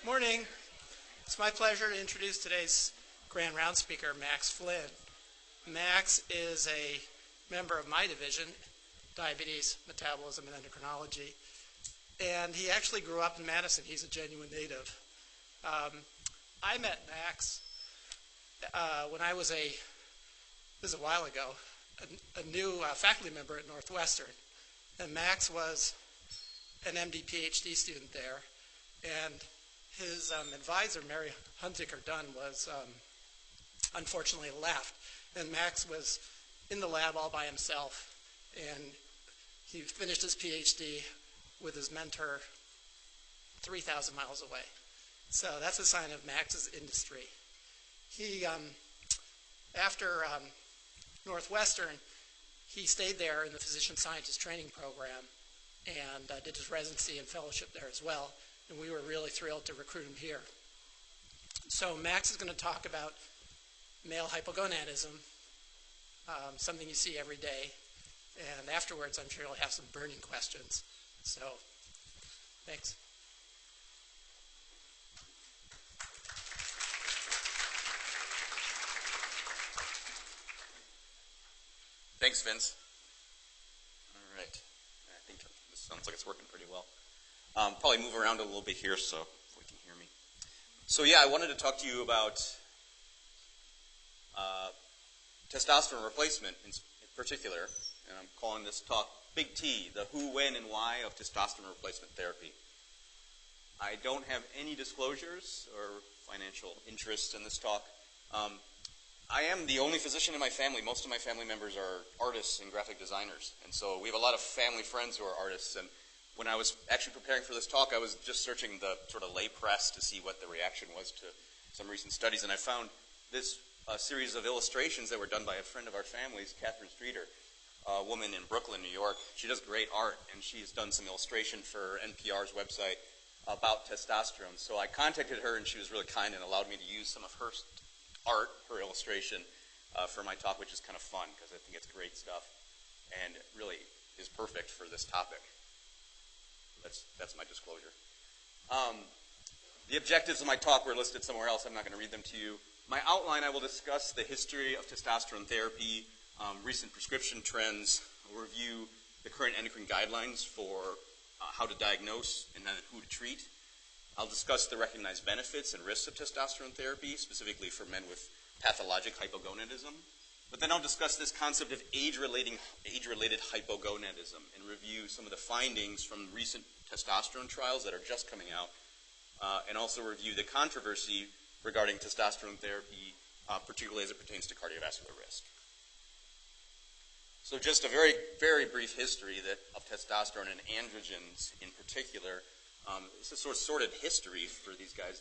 Morning. It's my pleasure to introduce today's Grand Round speaker, Max Flynn. Max is a member of my division, Diabetes, Metabolism, and Endocrinology. And he actually grew up in Madison. He's a genuine native. I met Max when I was this is a while ago, a new faculty member at Northwestern. And Max was an MD PhD student there. And his advisor, Mary Hunziker-Dunn, was unfortunately left. And Max was in the lab all by himself. And he finished his PhD with his mentor 3,000 miles away. So that's a sign of Max's industry. He, after Northwestern, he stayed there in the physician scientist training program and did his residency and fellowship there as well. And we were really thrilled to recruit him here. So Max is going to talk about male hypogonadism, something you see every day. And afterwards, I'm sure he'll have some burning questions. So, thanks. Thanks, Vince. All right. I think this sounds like it's working pretty well. Probably move around a little bit here so you can hear me. So yeah, I wanted to talk to you about testosterone replacement in particular, and I'm calling this talk Big T, the who, when, and why of testosterone replacement therapy. I don't have any disclosures or financial interests in this talk. I am the only physician in my family. Most of my family members are artists and graphic designers, and so we have a lot of family friends who are artists. And when I was actually preparing for this talk, I was just searching the sort of lay press to see what the reaction was to some recent studies, and I found this series of illustrations that were done by a friend of our family's, Catherine Streeter, a woman in Brooklyn, New York. She does great art, and she's done some illustration for NPR's website about testosterone. So I contacted her, and she was really kind and allowed me to use some of her art, her illustration, for my talk, which is kind of fun because I think it's great stuff and it really is perfect for this topic. That's my disclosure. The objectives of my talk were listed somewhere else. I'm not going to read them to you. My outline, I will discuss the history of testosterone therapy, recent prescription trends, I'll review the current endocrine guidelines for how to diagnose and then who to treat. I'll discuss the recognized benefits and risks of testosterone therapy, specifically for men with pathologic hypogonadism. But then I'll discuss this concept of age-related hypogonadism and review some of the findings from recent testosterone trials that are just coming out, and also review the controversy regarding testosterone therapy, particularly as it pertains to cardiovascular risk. So just a very, very brief history of testosterone and androgens in particular. It's a sort of sordid history for these guys.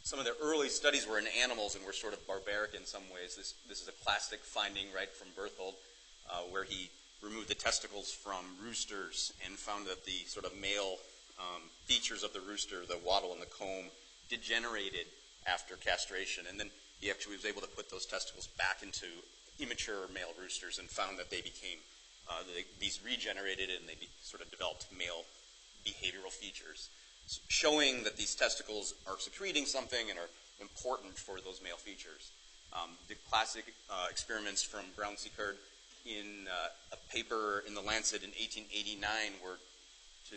Some of their early studies were in animals and were sort of barbaric in some ways. This is a classic finding right from Berthold, where he removed the testicles from roosters and found that the sort of male features of the rooster, the wattle and the comb, degenerated after castration. And then he actually was able to put those testicles back into immature male roosters and found that they became, these regenerated and they sort of developed male behavioral features, showing that these testicles are secreting something and are important for those male features. The classic experiments from Brown-Sequard in a paper in The Lancet in 1889 were to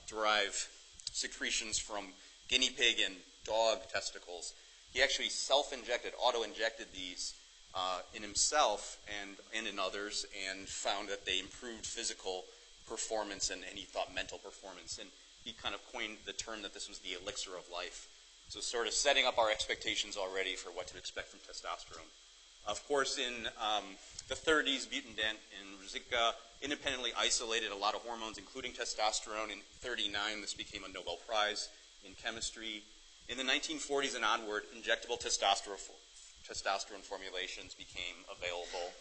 derive secretions from guinea pig and dog testicles. He actually self-injected, auto-injected these in himself and in others, and found that they improved physical performance and he thought mental performance. And he kind of coined the term that this was the elixir of life. So sort of setting up our expectations already for what to expect from testosterone. Of course, in the 30s, Butenandt and Ruzicka independently isolated a lot of hormones, including testosterone. In 1939, this became a Nobel Prize in chemistry. In the 1940s and onward, injectable testosterone formulations became available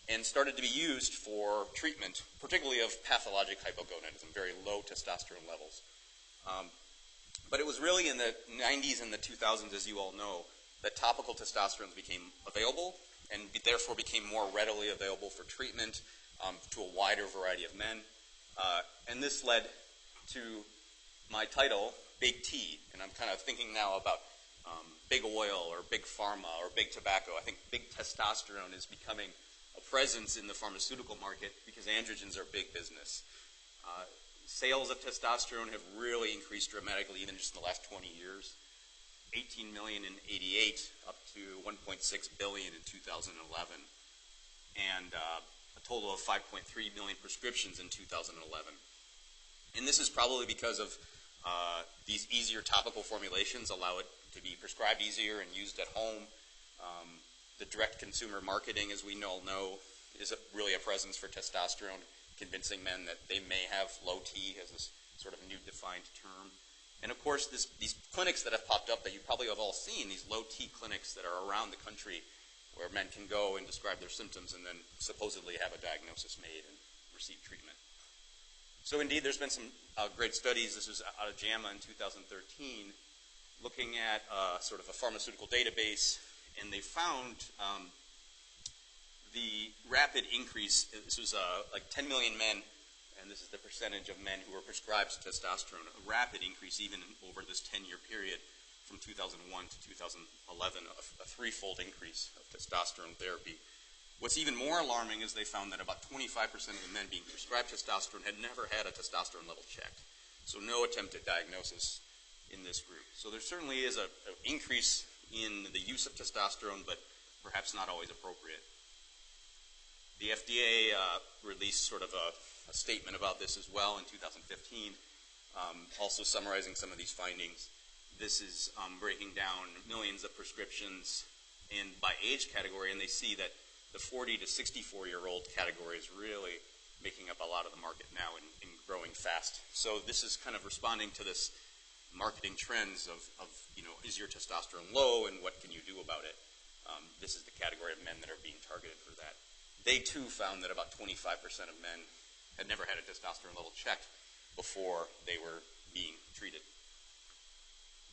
and started to be used for treatment, particularly of pathologic hypogonadism, very low testosterone levels. But it was really in the 90s and the 2000s, as you all know, that topical testosterone became available and therefore became more readily available for treatment to a wider variety of men. And this led to my title, big T, and I'm kind of thinking now about big oil or big pharma or big tobacco. I think big testosterone is becoming a presence in the pharmaceutical market because androgens are big business. Sales of testosterone have really increased dramatically even just in the last 20 years. 18 million in '88 up to 1.6 billion in 2011, and a total of 5.3 million prescriptions in 2011. And this is probably because of these easier topical formulations allow it to be prescribed easier and used at home. The direct consumer marketing, as we all know, is really a presence for testosterone, convincing men that they may have low T as this sort of new defined term. And of course, these clinics that have popped up that you probably have all seen, these low T clinics that are around the country where men can go and describe their symptoms and then supposedly have a diagnosis made and receive treatment. So indeed, there's been some great studies. This was out of JAMA in 2013, looking at sort of a pharmaceutical database, and they found the rapid increase. This was like 10 million men, and this is the percentage of men who were prescribed testosterone, a rapid increase even over this 10-year period from 2001 to 2011, a threefold increase of testosterone therapy. What's even more alarming is they found that about 25% of the men being prescribed testosterone had never had a testosterone level checked. So no attempt at diagnosis in this group. So there certainly is an increase in the use of testosterone, but perhaps not always appropriate. The FDA released sort of a statement about this as well in 2015, also summarizing some of these findings. This is breaking down millions of prescriptions and by age category, and they see that the 40 to 64-year-old category is really making up a lot of the market now and growing fast. So this is kind of responding to this marketing trends of is your testosterone low and what can you do about it? This is the category of men that are being targeted for that. They too found that about 25% of men had never had a testosterone level checked before they were being treated.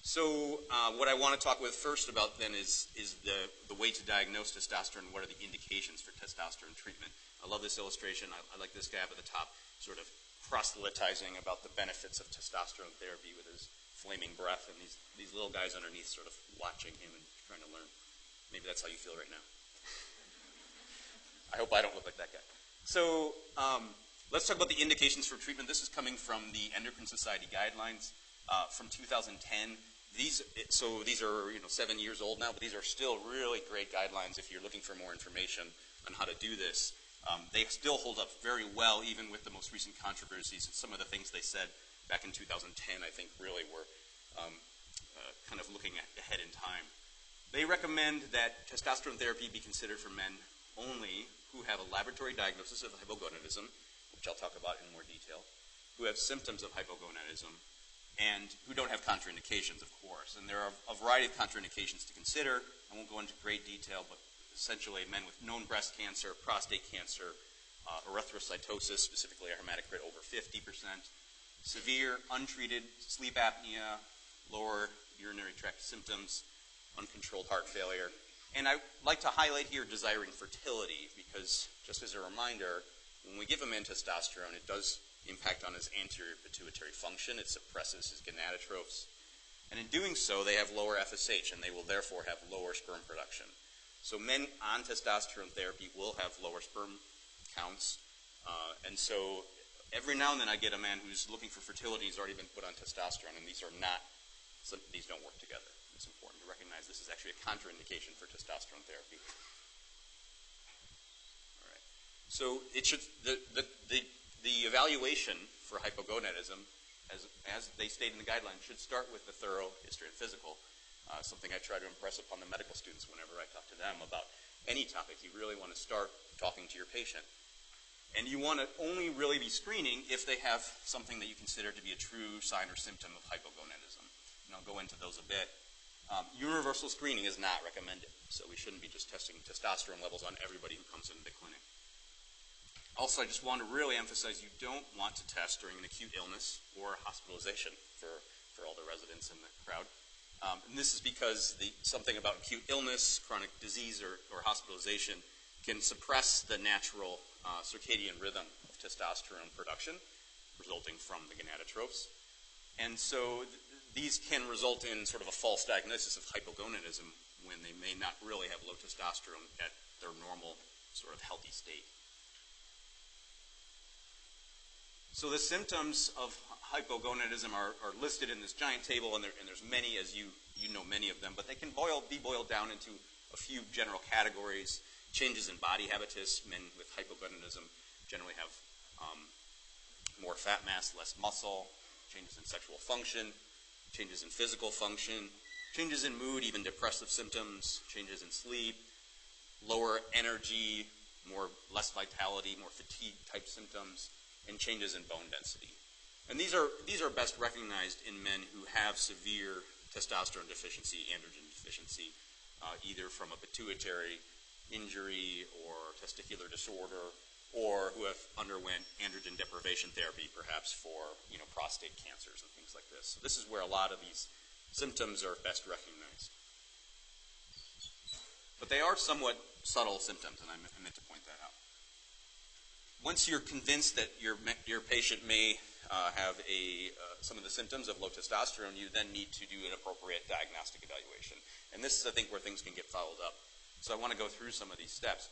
So what I want to talk with first about then is the way to diagnose testosterone. What are the indications for testosterone treatment? I love this illustration. I like this guy up at the top sort of proselytizing about the benefits of testosterone therapy with his flaming breath and these little guys underneath sort of watching him and trying to learn. Maybe that's how you feel right now. I hope I don't look like that guy. So let's talk about the indications for treatment. This is coming from the Endocrine Society guidelines from 2010. These are 7 years old now, but these are still really great guidelines if you're looking for more information on how to do this. They still hold up very well, even with the most recent controversies. And some of the things they said back in 2010, I think, really were kind of looking ahead in time. They recommend that testosterone therapy be considered for men only who have a laboratory diagnosis of hypogonadism, which I'll talk about in more detail, who have symptoms of hypogonadism, and who don't have contraindications, of course. And there are a variety of contraindications to consider. I won't go into great detail, but essentially men with known breast cancer, prostate cancer, erythrocytosis, specifically a hematocrit over 50%, severe untreated sleep apnea, lower urinary tract symptoms, uncontrolled heart failure. And I'd like to highlight here desiring fertility because, just as a reminder, when we give a man testosterone, it does impact on his anterior pituitary function. It suppresses his gonadotropes. And in doing so, they have lower FSH, and they will therefore have lower sperm production. So men on testosterone therapy will have lower sperm counts. And so every now and then I get a man who's looking for fertility. He's already been put on testosterone, and these don't work together. It's important to recognize this is actually a contraindication for testosterone therapy. All right. So the evaluation for hypogonadism, as they state in the guidelines, should start with the thorough history and physical. Something I try to impress upon the medical students whenever I talk to them about any topic. You really want to start talking to your patient. And you want to only really be screening if they have something that you consider to be a true sign or symptom of hypogonadism. And I'll go into those a bit. Universal screening is not recommended, so we shouldn't be just testing testosterone levels on everybody who comes into the clinic. Also, I just want to really emphasize you don't want to test during an acute illness or hospitalization for all the residents in the crowd. And this is because something about acute illness, chronic disease, or hospitalization can suppress the natural circadian rhythm of testosterone production resulting from the gonadotropes. And so these can result in sort of a false diagnosis of hypogonadism when they may not really have low testosterone at their normal sort of healthy state. So the symptoms of hypogonadism are listed in this giant table, and there's many, as you know many of them, but they can be boiled down into a few general categories. Changes in body habitus. Men with hypogonadism generally have more fat mass, less muscle. Changes in sexual function, changes in physical function, changes in mood, even depressive symptoms, changes in sleep, lower energy, less vitality, more fatigue type symptoms, and changes in bone density. And these are best recognized in men who have severe testosterone deficiency, androgen deficiency, either from a pituitary injury or testicular disorder, or who have underwent androgen deprivation therapy, perhaps for prostate cancers and things like this. So this is where a lot of these symptoms are best recognized. But they are somewhat subtle symptoms, and I meant to point that out. Once you're convinced that your patient may have some of the symptoms of low testosterone, you then need to do an appropriate diagnostic evaluation. And this is, I think, where things can get followed up. So I want to go through some of these steps.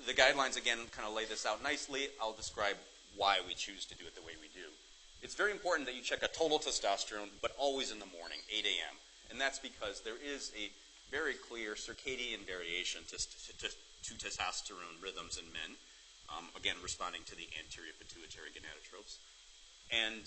The guidelines, again, kind of lay this out nicely. I'll describe why we choose to do it the way we do. It's very important that you check a total testosterone, but always in the morning, 8 a.m. And that's because there is a very clear circadian variation to testosterone rhythms in men, again, responding to the anterior pituitary gonadotropes. And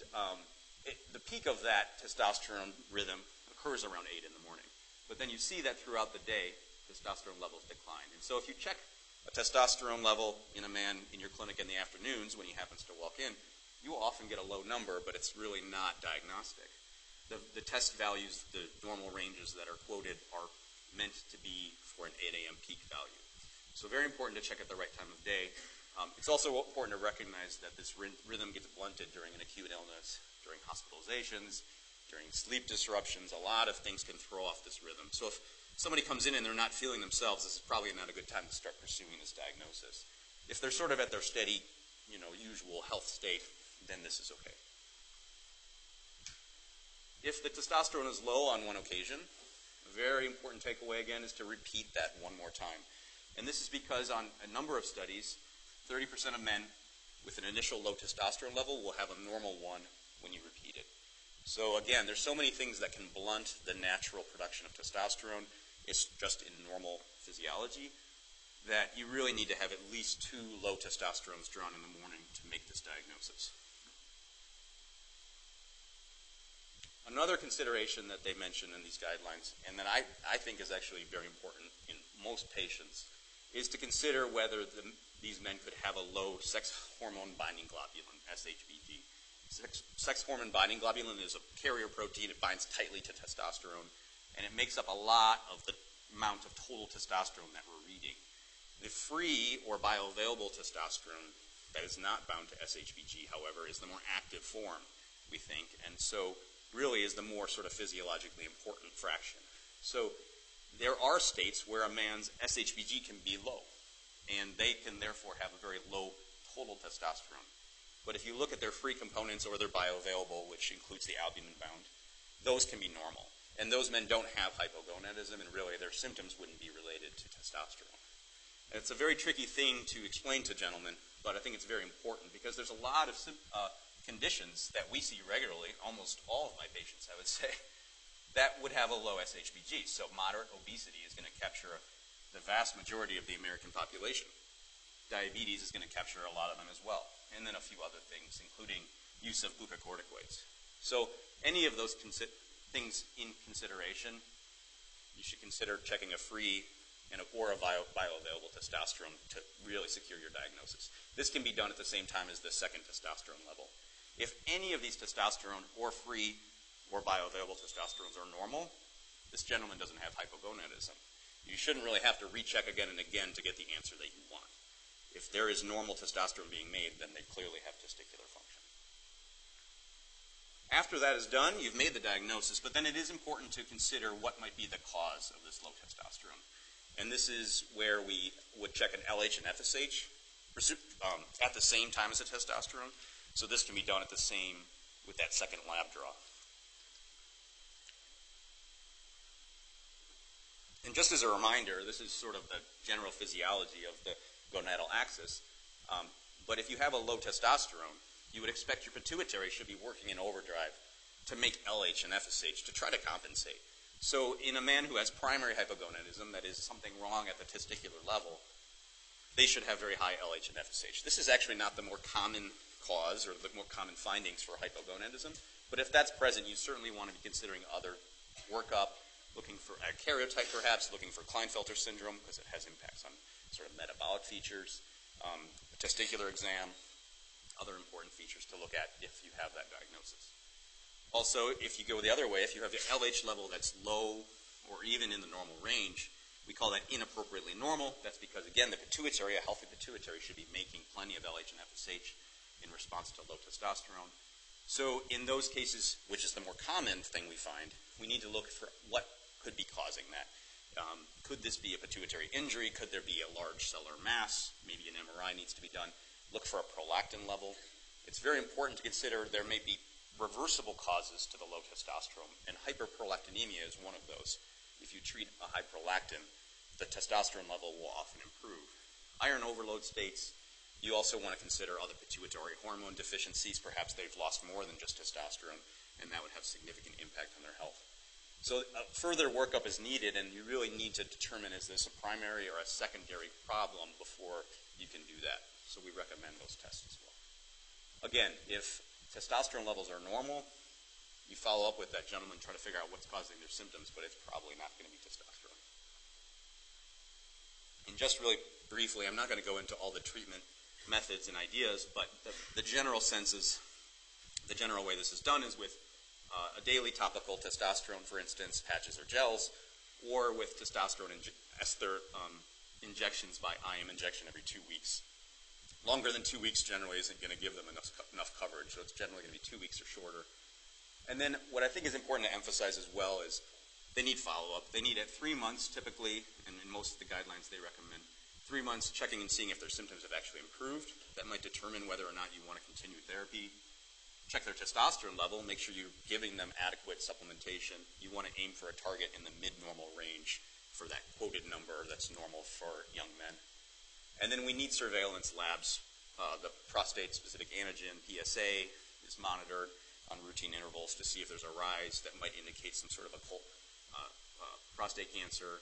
the peak of that testosterone rhythm occurs around 8 in the morning. But then you see that throughout the day, testosterone levels decline. And so if you check a testosterone level in a man in your clinic in the afternoons when he happens to walk in, you will often get a low number, but it's really not diagnostic. The test values, the normal ranges that are quoted, are meant to be for an 8 a.m. peak value. So very important to check at the right time of day. It's also important to recognize that this rhythm gets blunted during an acute illness, during hospitalizations, during sleep disruptions. A lot of things can throw off this rhythm. So if somebody comes in and they're not feeling themselves, this is probably not a good time to start pursuing this diagnosis. If they're sort of at their steady, usual health state, then this is okay. If the testosterone is low on one occasion, a very important takeaway again is to repeat that one more time. And this is because on a number of studies, 30% of men with an initial low testosterone level will have a normal one when you repeat it. So again, there's so many things that can blunt the natural production of testosterone. It's just in normal physiology that you really need to have at least 2 low testosterones drawn in the morning to make this diagnosis. Another consideration that they mention in these guidelines, and that I think is actually very important in most patients, is to consider whether these men could have a low sex hormone binding globulin, SHBG. Sex hormone binding globulin is a carrier protein. It binds tightly to testosterone, and it makes up a lot of the amount of total testosterone that we're reading. The free or bioavailable testosterone that is not bound to SHBG, however, is the more active form, we think, and so really is the more sort of physiologically important fraction. So there are states where a man's SHBG can be low, and they can therefore have a very low total testosterone. But if you look at their free components or their bioavailable, which includes the albumin bound, those can be normal. And those men don't have hypogonadism, and really their symptoms wouldn't be related to testosterone. And it's a very tricky thing to explain to gentlemen, but I think it's very important because there's a lot of conditions that we see regularly, almost all of my patients, I would say, that would have a low SHBG. So moderate obesity is going to capture the vast majority of the American population. Diabetes is going to capture a lot of them as well, and then a few other things, including use of glucocorticoids. So any of those things in consideration, you should consider checking a free or a bioavailable testosterone to really secure your diagnosis. This can be done at the same time as the second testosterone level. If any of these testosterone or free or bioavailable testosterones are normal, this gentleman doesn't have hypogonadism. You shouldn't really have to recheck again and again to get the answer that you want. If there is normal testosterone being made, then they clearly have testicular function. After that is done, you've made the diagnosis, but then it is important to consider what might be the cause of this low testosterone. And this is where we would check an LH and FSH at the same time as the testosterone. So this can be done with that second lab draw. And just as a reminder, this is sort of the general physiology of the gonadal axis. But if you have a low testosterone, you would expect your pituitary should be working in overdrive to make LH and FSH to try to compensate. So in a man who has primary hypogonadism, that is something wrong at the testicular level, they should have very high LH and FSH. This is actually not the more common cause or the more common findings for hypogonadism, but if that's present, you certainly want to be considering other workup, looking for a karyotype perhaps, looking for Klinefelter syndrome because it has impacts on sort of metabolic features, a testicular exam, other important features to look at if you have that diagnosis. Also, if you go the other way, if you have the LH level that's low or even in the normal range, we call that inappropriately normal. That's because, again, the pituitary, a healthy pituitary, should be making plenty of LH and FSH in response to low testosterone. So in those cases, which is the more common thing we find, we need to look for what could be causing that. Could this be a pituitary injury? Could there be a large cellular mass? Maybe an MRI needs to be done. Look for a prolactin level. It's very important to consider there may be reversible causes to the low testosterone, and hyperprolactinemia is one of those. If you treat a high prolactin, the testosterone level will often improve. Iron overload states, you also want to consider other pituitary hormone deficiencies. Perhaps they've lost more than just testosterone, and that would have significant impact on their health. So further workup is needed, and you really need to determine is this a primary or a secondary problem before you can do that. So we recommend those tests as well. Again, if testosterone levels are normal, you follow up with that gentleman, try to figure out what's causing their symptoms, but it's probably not going to be testosterone. And just really briefly, I'm not going to go into all the treatment methods and ideas, but the general sense is, the general way this is done is with a daily topical testosterone, for instance, patches or gels, or with testosterone ester injections by IM injection every 2 weeks. Longer than 2 weeks generally isn't going to give them enough coverage, so it's generally going to be 2 weeks or shorter. And then what I think is important to emphasize as well is they need follow-up. They need at 3 months typically, and in most of the guidelines they recommend 3 months checking and seeing if their symptoms have actually improved. That might determine whether or not you want to continue therapy. Check their testosterone level, make sure you're giving them adequate supplementation. You want to aim for a target in the mid-normal range for that quoted number that's normal for young men. And then we need surveillance labs. The prostate-specific antigen, PSA, is monitored on routine intervals to see if there's a rise that might indicate some sort of occult prostate cancer,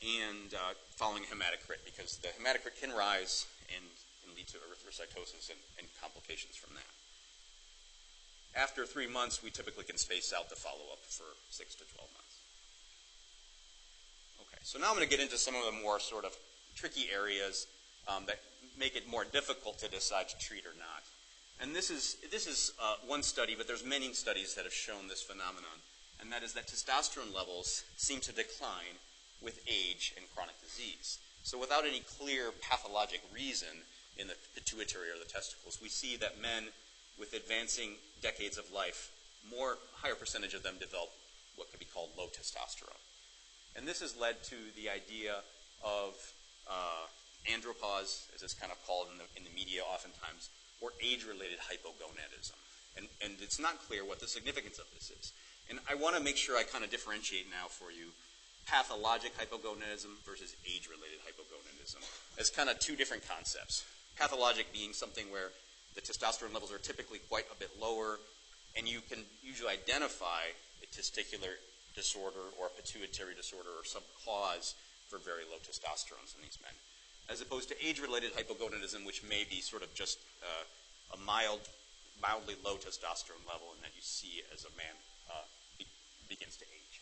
and following hematocrit, because the hematocrit can rise and lead to erythrocytosis and complications from that. After 3 months, we typically can space out the follow-up for 6 to 12 months. Okay, so now I'm going to get into some of the more sort of tricky areas that make it more difficult to decide to treat or not. And this is one study, but there's many studies that have shown this phenomenon, and that is that testosterone levels seem to decline with age and chronic disease. So without any clear pathologic reason in the pituitary or the testicles, we see that men with advancing decades of life, higher percentage of them develop what could be called low testosterone. And this has led to the idea of andropause, as it's kind of called in the media oftentimes, or age-related hypogonadism. And it's not clear what the significance of this is. And I want to make sure I kind of differentiate now for you pathologic hypogonadism versus age-related hypogonadism as kind of two different concepts. Pathologic being something where the testosterone levels are typically quite a bit lower, and you can usually identify a testicular disorder or a pituitary disorder or some cause for very low testosterones in these men. As opposed to age-related hypogonadism, which may be sort of just a mildly low testosterone level, and that you see as a man begins to age.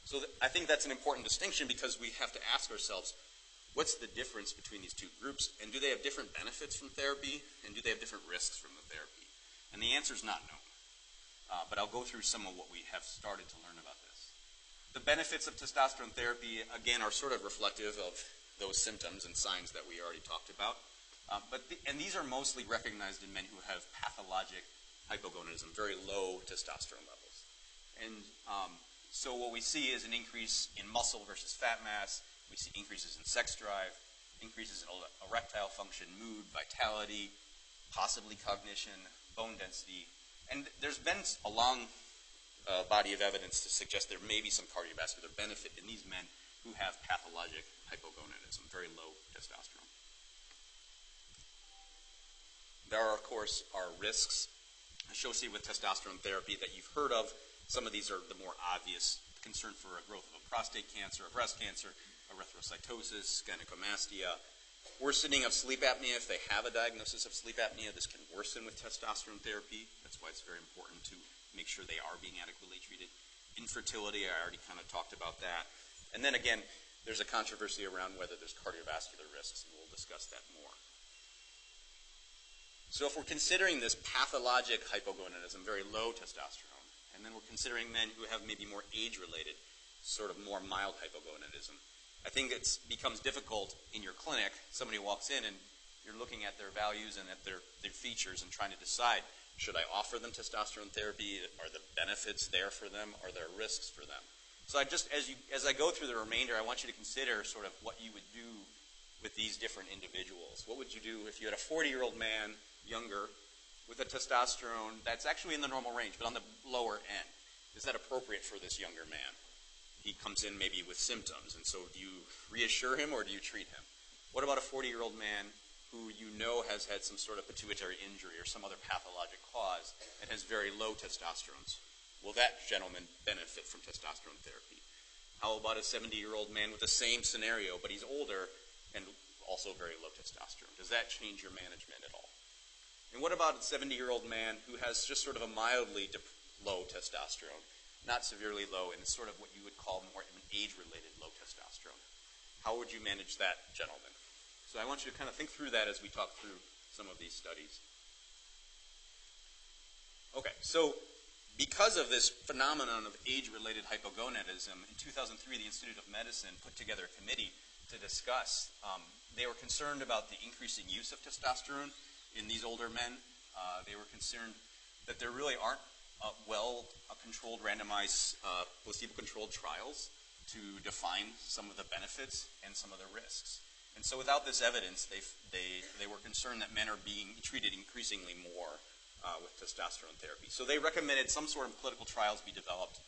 So I think that's an important distinction, because we have to ask ourselves, what's the difference between these two groups, and do they have different benefits from therapy, and do they have different risks from the therapy? And the answer is not known. But I'll go through some of what we have started to learn about this. The benefits of testosterone therapy, again, are sort of reflective of those symptoms and signs that we already talked about. And these are mostly recognized in men who have pathologic hypogonadism, very low testosterone levels. And so what we see is an increase in muscle versus fat mass. We see increases in sex drive, increases in erectile function, mood, vitality, possibly cognition, bone density. And there's been a long body of evidence to suggest there may be some cardiovascular benefit in these men who have pathologic hypogonadism, very low testosterone. There are, of course, risks associated with testosterone therapy that you've heard of. Some of these are the more obvious: concern for a growth of a prostate cancer, a breast cancer, erythrocytosis, gynecomastia, worsening of sleep apnea. If they have a diagnosis of sleep apnea, this can worsen with testosterone therapy. That's why it's very important to make sure they are being adequately treated. Infertility, I already kind of talked about that. And then again, there's a controversy around whether there's cardiovascular risks, and we'll discuss that more. So if we're considering this pathologic hypogonadism, very low testosterone, and then we're considering men who have maybe more age-related, sort of more mild hypogonadism, I think it becomes difficult in your clinic. Somebody walks in and you're looking at their values and at their features and trying to decide, should I offer them testosterone therapy? Are the benefits there for them? Are there risks for them? So as I go through the remainder, I want you to consider sort of what you would do with these different individuals. What would you do if you had a 40-year-old man, younger, with a testosterone that's actually in the normal range, but on the lower end? Is that appropriate for this younger man? He comes in maybe with symptoms, and so do you reassure him or do you treat him? What about a 40-year-old man who you know has had some sort of pituitary injury or some other pathologic cause and has very low testosterone? Will that gentleman benefit from testosterone therapy? How about a 70-year-old man with the same scenario, but he's older and also very low testosterone? Does that change your management at all? And what about a 70-year-old man who has just sort of a mildly low testosterone, not severely low, and it's sort of what you would call more an age-related low testosterone? How would you manage that gentleman? So I want you to kind of think through that as we talk through some of these studies. Okay, so because of this phenomenon of age-related hypogonadism, in 2003 the Institute of Medicine put together a committee to discuss. They were concerned about the increasing use of testosterone in these older men. They were concerned that there really aren't well-controlled, randomized, placebo-controlled trials to define some of the benefits and some of the risks. And so without this evidence, they were concerned that men are being treated increasingly more with testosterone therapy. So they recommended some sort of clinical trials be developed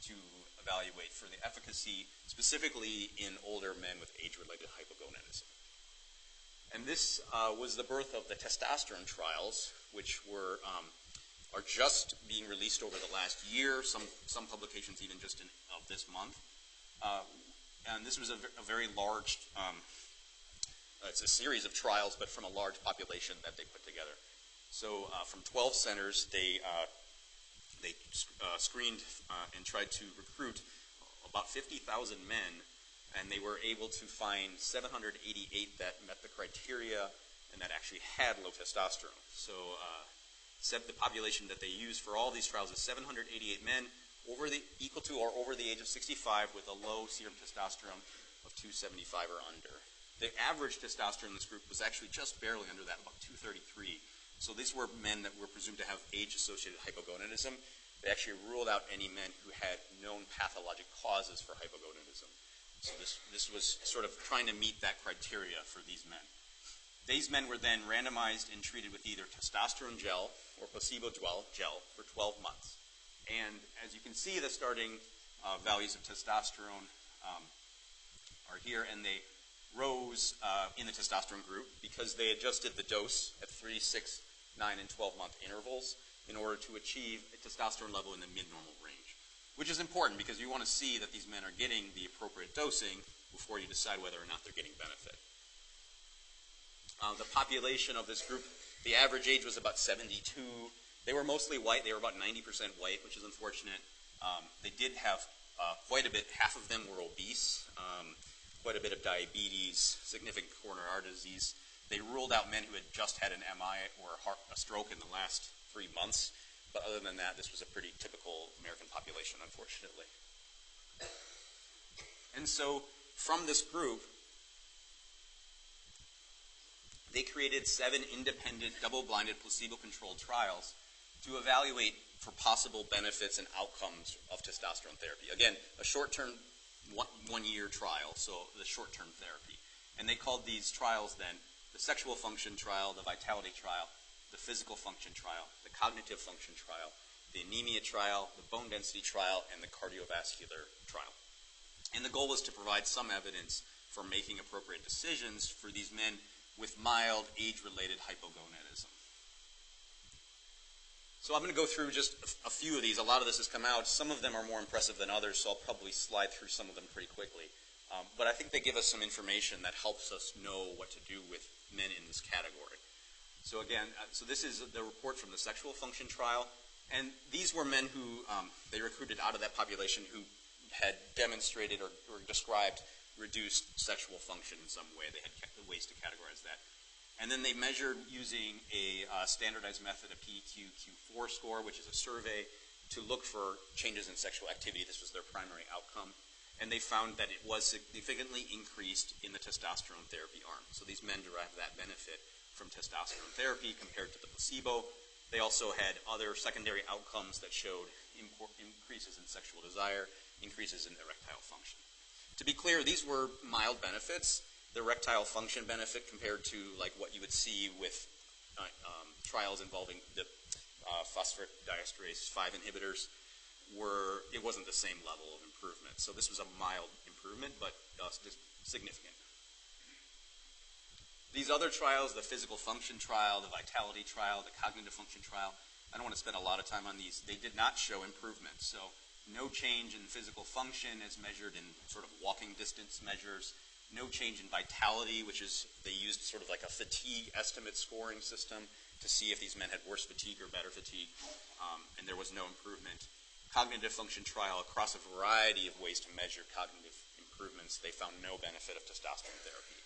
to evaluate for the efficacy, specifically in older men with age-related hypogonadism. And this was the birth of the Testosterone Trials, which are just being released over the last year, some publications even just of this month. And this was a very large, it's a series of trials, but from a large population that they put together. So from 12 centers, they screened and tried to recruit about 50,000 men, and they were able to find 788 that met the criteria and that actually had low testosterone. So the population that they used for all these trials is 788 men equal to or over the age of 65 with a low serum testosterone of 275 or under. The average testosterone in this group was actually just barely under that, about 233. So these were men that were presumed to have age-associated hypogonadism. They actually ruled out any men who had known pathologic causes for hypogonadism. So this was sort of trying to meet that criteria for these men. These men were then randomized and treated with either testosterone gel or placebo gel for 12 months. And as you can see, the starting values of testosterone are here, and they rose in the testosterone group because they adjusted the dose at 3, 6, 9, and 12-month intervals in order to achieve a testosterone level in the mid-normal range, which is important because you want to see that these men are getting the appropriate dosing before you decide whether or not they're getting benefit. The population of this group, the average age was about 72. They were mostly white. They were about 90% white, which is unfortunate. They did have quite a bit, half of them were obese, quite a bit of diabetes, significant coronary artery disease. They ruled out men who had just had an MI or a stroke in the last 3 months. But other than that, this was a pretty typical American population, unfortunately. And so from this group, they created 7 independent, double-blinded, placebo-controlled trials to evaluate for possible benefits and outcomes of testosterone therapy. Again, a short-term, one-year trial, so the short-term therapy. And they called these trials then the sexual function trial, the vitality trial, the physical function trial, the cognitive function trial, the anemia trial, the bone density trial, and the cardiovascular trial. And the goal was to provide some evidence for making appropriate decisions for these men with mild age-related hypogonadism. So I'm going to go through just a few of these. A lot of this has come out. Some of them are more impressive than others, so I'll probably slide through some of them pretty quickly. But I think they give us some information that helps us know what to do with men in this category. So again, so this is the report from the sexual function trial. And these were men who they recruited out of that population who had demonstrated or described reduced sexual function in some way. They had ways to categorize that. And then they measured using a standardized method, a PEQ-Q4 score, which is a survey, to look for changes in sexual activity. This was their primary outcome. And they found that it was significantly increased in the testosterone therapy arm. So these men derived that benefit from testosterone therapy compared to the placebo. They also had other secondary outcomes that showed increases in sexual desire, increases in erectile function. To be clear, these were mild benefits. The erectile function benefit compared to like what you would see with trials involving the phosphodiesterase 5 inhibitors, it wasn't the same level of improvement. So this was a mild improvement, but significant. These other trials, the physical function trial, the vitality trial, the cognitive function trial, I don't want to spend a lot of time on these. They did not show improvement. So no change in physical function as measured in sort of walking distance measures. No change in vitality, which is they used sort of like a fatigue estimate scoring system to see if these men had worse fatigue or better fatigue, and there was no improvement. Cognitive function trial, across a variety of ways to measure cognitive improvements, they found no benefit of testosterone therapy.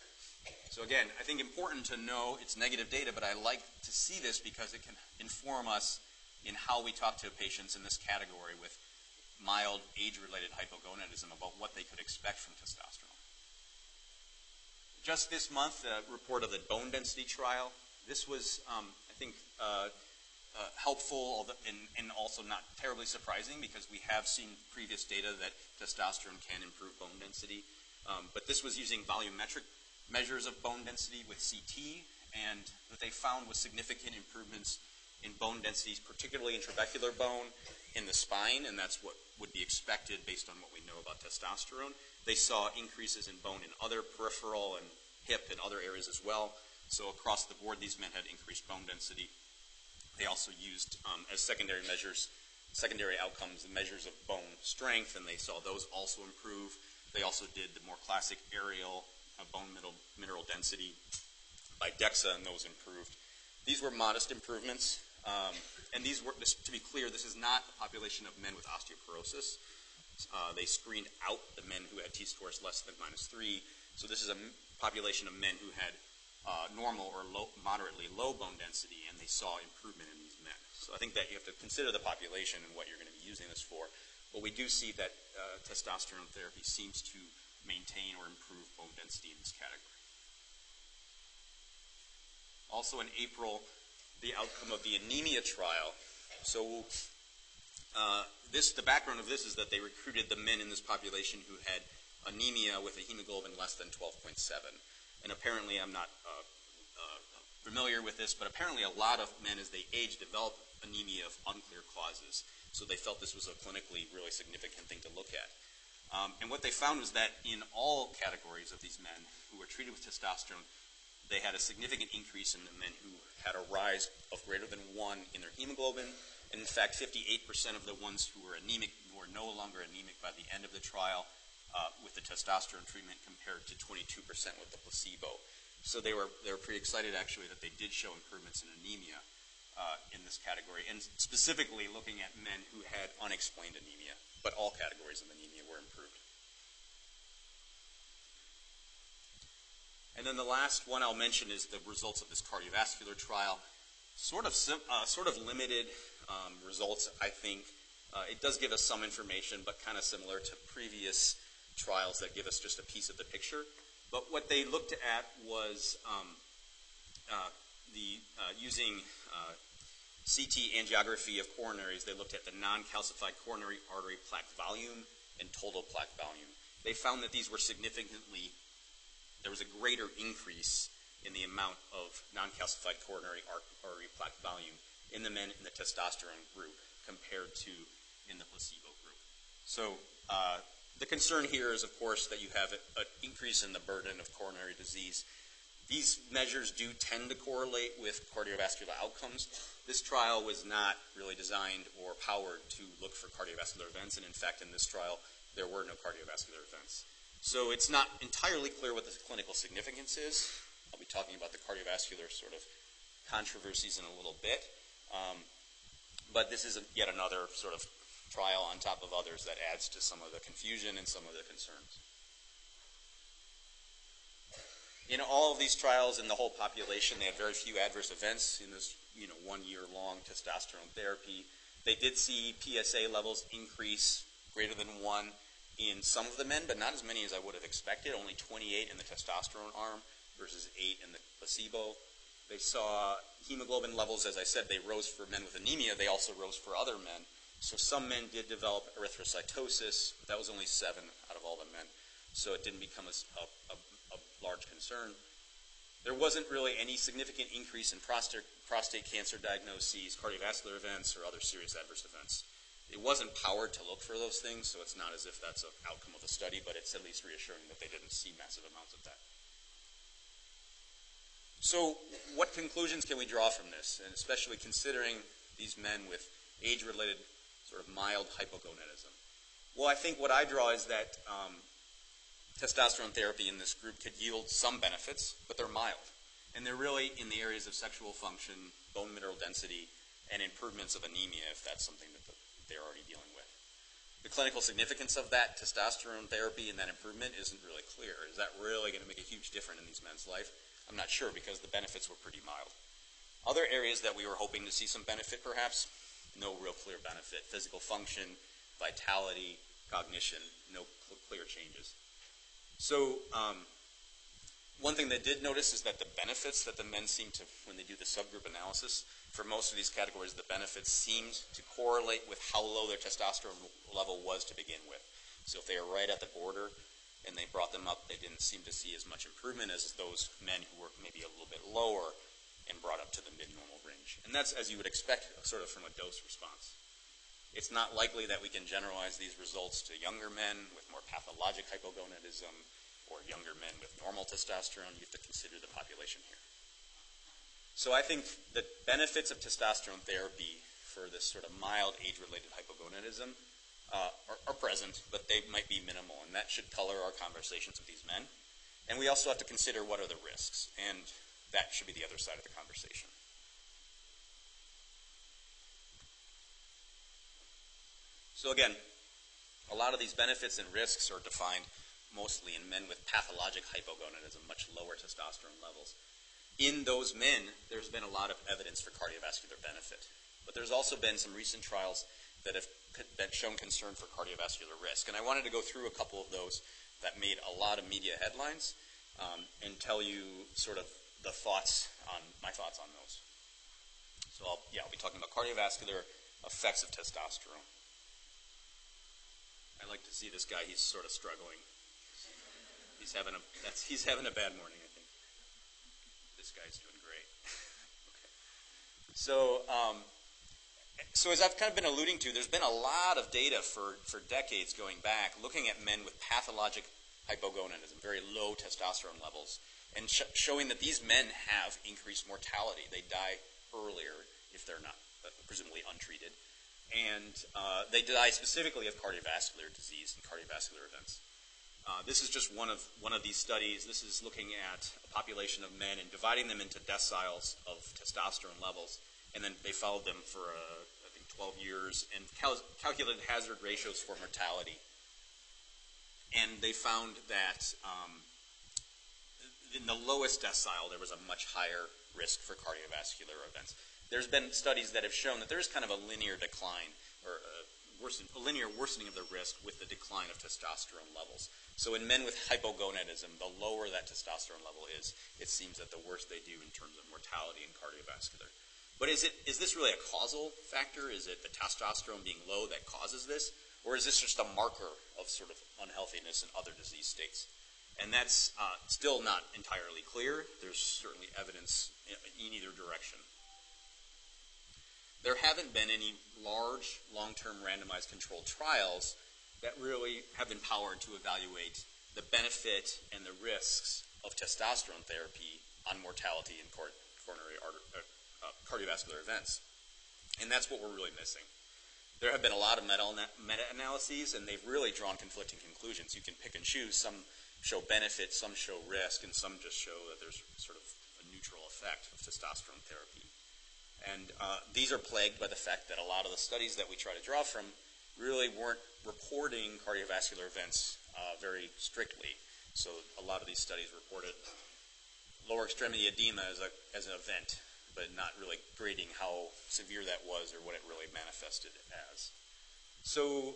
So again, I think important to know it's negative data, but I like to see this because it can inform us in how we talk to patients in this category with mild age-related hypogonadism about what they could expect from testosterone. Just this month, a report of the bone density trial. This was, I think, helpful and also not terribly surprising because we have seen previous data that testosterone can improve bone density. But this was using volumetric measures of bone density with CT, and what they found was significant improvements in bone densities, particularly in trabecular bone in the spine, and that's what would be expected based on what we know about testosterone. They saw increases in bone in other peripheral and hip and other areas as well. So across the board, these men had increased bone density. They also used, as secondary measures, secondary outcomes, the measures of bone strength, and they saw those also improve. They also did the more classic aerial bone mineral density by DEXA, and those improved. These were modest improvements, and these were, to be clear, this is not a population of men with osteoporosis. They screened out the men who had T-scores less than -3, so this is a population of men who had normal or moderately low bone density, and they saw improvement in these men. So I think that you have to consider the population and what you're going to be using this for. But we do see that testosterone therapy seems to maintain or improve bone density in this category. Also in April, the outcome of the anemia trial. So the background of this is that they recruited the men in this population who had anemia with a hemoglobin less than 12.7. And apparently, I'm not familiar with this, but apparently a lot of men as they age develop anemia of unclear causes. So they felt this was a clinically really significant thing to look at. And what they found was that in all categories of these men who were treated with testosterone, they had a significant increase in the men who had a rise of greater than 1 in their hemoglobin. And in fact, 58% of the ones who were anemic were no longer anemic by the end of the trial with the testosterone treatment compared to 22% with the placebo. So they were pretty excited actually that they did show improvements in anemia in this category, and specifically looking at men who had unexplained anemia, but all categories of anemia were improved. And then the last one I'll mention is the results of this cardiovascular trial. Sort of limited results, I think. It does give us some information, but kind of similar to previous trials that give us just a piece of the picture. But what they looked at was using CT angiography of coronaries. They looked at the non-calcified coronary artery plaque volume and total plaque volume. They found that these were there was a greater increase in the amount of non-calcified coronary artery plaque volume in the men in the testosterone group compared to in the placebo group. So the concern here is, of course, that you have an increase in the burden of coronary disease. These measures do tend to correlate with cardiovascular outcomes. This trial was not really designed or powered to look for cardiovascular events, and in fact, in this trial, there were no cardiovascular events. So it's not entirely clear what the clinical significance is. I'll be talking about the cardiovascular sort of controversies in a little bit. But this is yet another sort of trial on top of others that adds to some of the confusion and some of the concerns. In all of these trials in the whole population, they had very few adverse events in this 1-year-long testosterone therapy. They did see PSA levels increase greater than 1 in some of the men, but not as many as I would have expected, only 28 in the testosterone arm versus 8 in the placebo. They saw hemoglobin levels, as I said, they rose for men with anemia. They also rose for other men. So some men did develop erythrocytosis, but that was only 7 out of all the men. So it didn't become a large concern. There wasn't really any significant increase in prostate cancer diagnoses, cardiovascular events, or other serious adverse events. It wasn't powered to look for those things, so it's not as if that's an outcome of the study, but it's at least reassuring that they didn't see massive amounts of that. So what conclusions can we draw from this, and especially considering these men with age-related sort of mild hypogonadism? Well, I think what I draw is that testosterone therapy in this group could yield some benefits, but they're mild. And they're really in the areas of sexual function, bone mineral density, and improvements of anemia, if that's something that they're already dealing with. The clinical significance of that testosterone therapy and that improvement isn't really clear. Is that really going to make a huge difference in these men's life? I'm not sure, because the benefits were pretty mild. Other areas that we were hoping to see some benefit, perhaps, no real clear benefit. Physical function, vitality, cognition, no clear changes. So one thing they did notice is that the benefits that the men seem to, when they do the subgroup analysis, for most of these categories, the benefits seemed to correlate with how low their testosterone level was to begin with. So if they were right at the border and they brought them up, they didn't seem to see as much improvement as those men who were maybe a little bit lower and brought up to the mid-normal range. And that's, as you would expect, sort of from a dose response. It's not likely that we can generalize these results to younger men with more pathologic hypogonadism or younger men with normal testosterone. You have to consider the population here. So I think the benefits of testosterone therapy for this sort of mild age-related hypogonadism are present, but they might be minimal, and that should color our conversations with these men. And we also have to consider what are the risks, and that should be the other side of the conversation. So again, a lot of these benefits and risks are defined mostly in men with pathologic hypogonadism, much lower testosterone levels. In those men, there's been a lot of evidence for cardiovascular benefit. But there's also been some recent trials that have shown concern for cardiovascular risk. And I wanted to go through a couple of those that made a lot of media headlines and tell you sort of my thoughts on those. So I'll be talking about cardiovascular effects of testosterone. I like to see this guy. He's sort of struggling. He's having a bad morning, I think. This guy's doing great. Okay. So as I've kind of been alluding to, there's been a lot of data for decades going back looking at men with pathologic hypogonadism, very low testosterone levels, and showing that these men have increased mortality. They die earlier if they're not presumably untreated. And they die specifically of cardiovascular disease and cardiovascular events. This is just one of these studies. This is looking at a population of men and dividing them into deciles of testosterone levels. And then they followed them for, I think, 12 years and calculated hazard ratios for mortality. And they found that in the lowest decile, there was a much higher risk for cardiovascular events. There's been studies that have shown that there's kind of a linear decline or a linear worsening of the risk with the decline of testosterone levels. So in men with hypogonadism, the lower that testosterone level is, it seems that the worse they do in terms of mortality and cardiovascular. But is this really a causal factor? Is it the testosterone being low that causes this? Or is this just a marker of sort of unhealthiness in other disease states? And that's still not entirely clear. There's certainly evidence in either direction. there haven't been any large, long-term randomized controlled trials that really have been powered to evaluate the benefit and the risks of testosterone therapy on mortality and cardiovascular events. And that's what we're really missing. There have been a lot of meta-analyses, and they've really drawn conflicting conclusions. You can pick and choose. Some show benefit, some show risk, and some just show that there's sort of a neutral effect of testosterone therapy. And these are plagued by the fact that a lot of the studies that we try to draw from really weren't reporting cardiovascular events very strictly. So a lot of these studies reported lower extremity edema as an event, but not really grading how severe that was or what it really manifested as. So,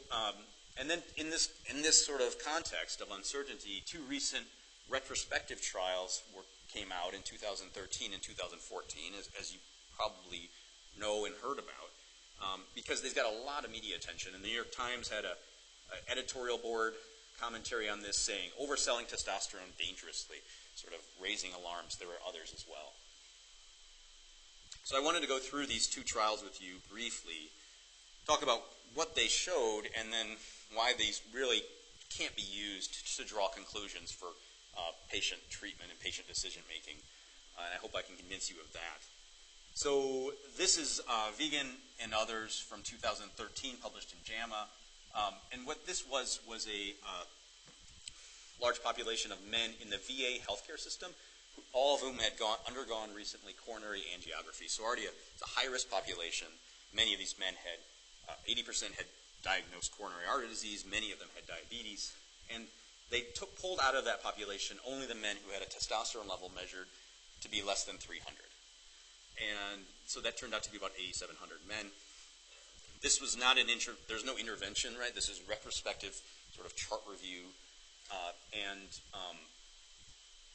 and then in this sort of context of uncertainty, two recent retrospective trials came out in 2013 and 2014, as you probably know and heard about, because they've got a lot of media attention. And the New York Times had an editorial board commentary on this saying, overselling testosterone dangerously, sort of raising alarms. There were others as well. So I wanted to go through these two trials with you briefly, talk about what they showed, and then why these really can't be used to draw conclusions for patient treatment and patient decision making. And I hope I can convince you of that. So this is Vigen and others from 2013, published in JAMA. And what this was a large population of men in the VA healthcare system, all of whom had undergone recently coronary angiography. So already it's a high-risk population. Many of these men had, 80% had diagnosed coronary artery disease. Many of them had diabetes. And they pulled out of that population only the men who had a testosterone level measured to be less than 300. And so that turned out to be about 8,700 men. This was not there's no intervention, right? This is retrospective sort of chart review.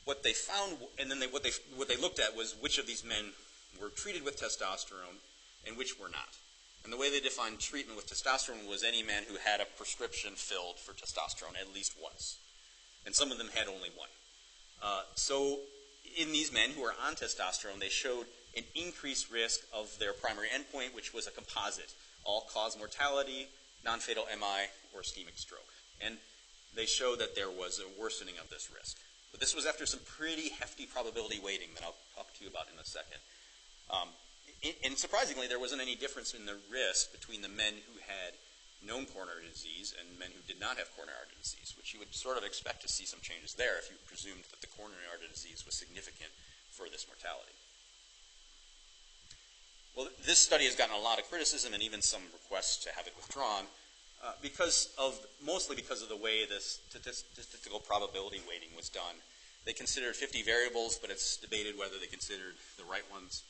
What they found, and then what they looked at was which of these men were treated with testosterone and which were not. And the way they defined treatment with testosterone was any man who had a prescription filled for testosterone at least once. And some of them had only one. So in these men who were on testosterone, they showed an increased risk of their primary endpoint, which was a composite, all-cause mortality, non-fatal MI, or ischemic stroke. And they showed that there was a worsening of this risk. But this was after some pretty hefty probability weighting that I'll talk to you about in a second. And surprisingly, there wasn't any difference in the risk between the men who had known coronary disease and men who did not have coronary artery disease, which you would sort of expect to see some changes there if you presumed that the coronary artery disease was significant for this mortality. Well, this study has gotten a lot of criticism and even some requests to have it withdrawn mostly because of the way this statistical probability weighting was done. They considered 50 variables, but it's debated whether they considered the right ones.